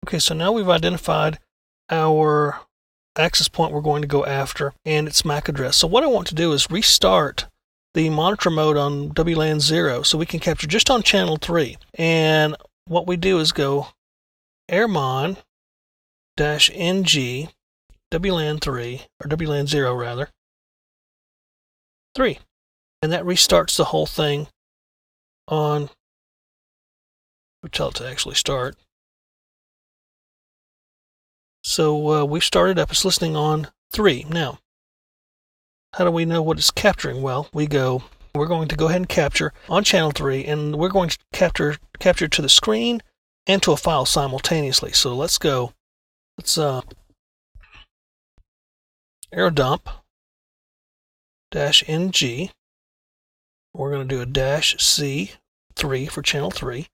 Okay, so now we've identified our access point we're going to go after and its MAC address. So what I want to do is restart the monitor mode on WLAN 0 so we can capture just on channel 3. And what we do is go airmon-ng WLAN 3, or WLAN 0 rather, 3. And that restarts the whole thing on, we tell it to actually start. So we started up, it's listening on 3. Now, how do we know what it's capturing? Well, we're going to go ahead and capture on channel 3, and we're going to capture to the screen and to a file simultaneously. So let's go. Let's airdump -ng. We're going to do a -C3 for channel 3.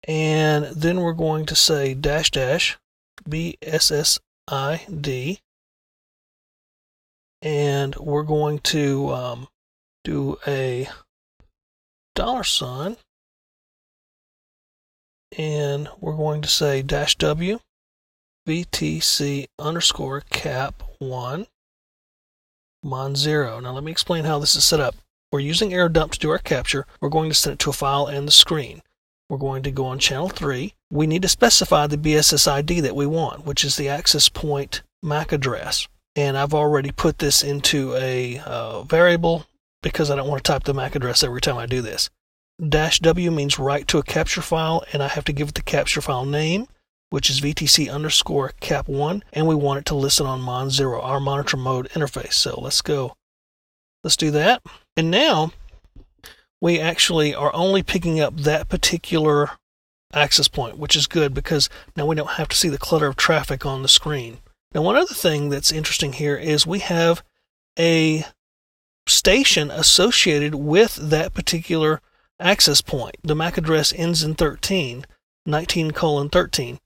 And then we're going to say --BSSID. And we're going to do a $, and we're going to say -W VTC _ cap 1 mon 0. Now let me explain how this is set up. We're using AirDump to do our capture. We're going to send it to a file and the screen. We're going to go on channel 3. We need to specify the BSSID that we want, which is the access point MAC address. And I've already put this into a variable because I don't want to type the MAC address every time I do this. -W means write to a capture file, and I have to give it the capture file name, which is VTC _ cap 1, and we want it to listen on mon 0, our monitor mode interface. So let's go. Let's do that. And now we actually are only picking up that particular access point, which is good because now we don't have to see the clutter of traffic on the screen. Now, one other thing that's interesting here is we have a station associated with that particular access point. The MAC address ends in 13, 19:13.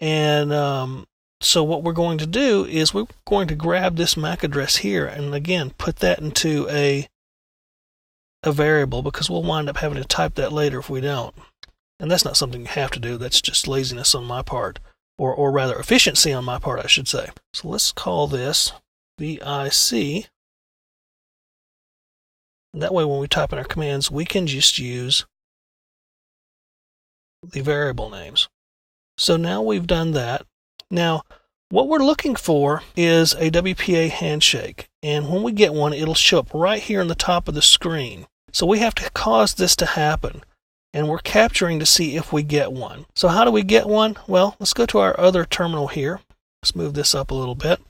And so what we're going to do is we're going to grab this MAC address here and, again, put that into a variable because we'll wind up having to type that later if we don't. And that's not something you have to do. That's just laziness on my part. Or rather, efficiency on my part, I should say. So let's call this VIC. And that way, when we type in our commands, we can just use the variable names. So now we've done that. Now, what we're looking for is a WPA handshake. And when we get one, it'll show up right here on the top of the screen. So we have to cause this to happen. And we're capturing to see if we get one. So how do we get one? Well, let's go to our other terminal here. Let's move this up a little bit.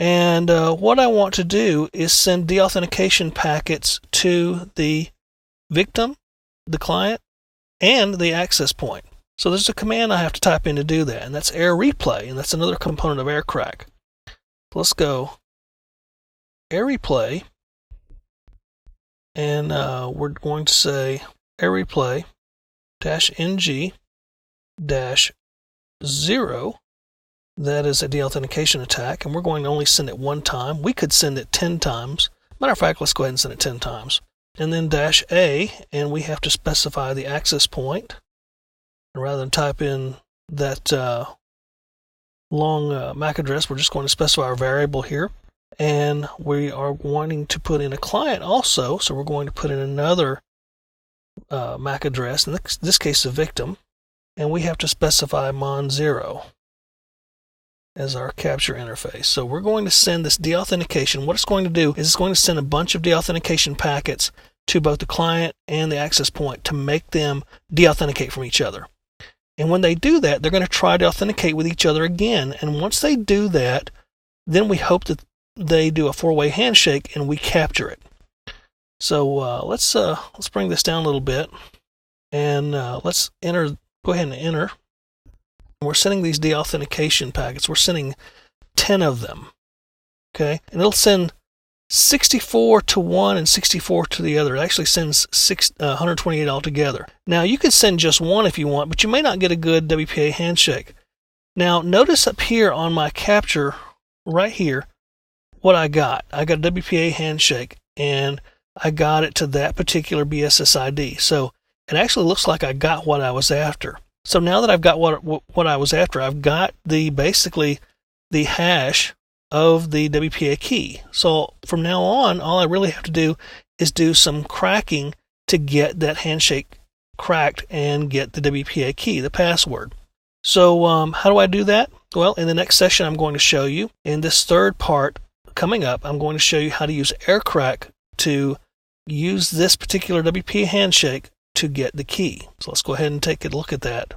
And what I want to do is send deauthentication packets to the victim, the client, and the access point. So there's a command I have to type in to do that, and that's air replay, and that's another component of Aircrack. Let's go air replay, and we're going to say air replay -ng -0. That is a deauthentication attack, and we're going to only send it one time. We could send it 10 times. Matter of fact, let's go ahead and send it 10 times. And then -A, and we have to specify the access point. And rather than type in that long MAC address, we're just going to specify our variable here. And we are wanting to put in a client also, so we're going to put in another MAC address, in this case a victim, and we have to specify mon 0 as our capture interface. So we're going to send this deauthentication. What it's going to do is it's going to send a bunch of deauthentication packets to both the client and the access point to make them deauthenticate from each other. And when they do that, they're going to try to authenticate with each other again. And once they do that, then we hope that they do a 4-way handshake and we capture it. So let's bring this down a little bit, and let's enter. Go ahead and enter. We're sending these deauthentication packets. We're sending 10 of them. Okay, and it'll send 64 to one and 64 to the other. It actually sends 128 altogether. Now you could send just one if you want, but you may not get a good WPA handshake. Now notice up here on my capture, right here, what I got. I got a WPA handshake, and I got it to that particular BSSID. So it actually looks like I got what I was after. So now that I've got what I was after, I've got basically the hash of the WPA key. So from now on, all I really have to do is do some cracking to get that handshake cracked and get the WPA key, the password. So how do I do that? Well, in the next session, I'm going to show you. In this third part coming up, I'm going to show you how to use Aircrack to use this particular WPA handshake to get the key. So let's go ahead and take a look at that.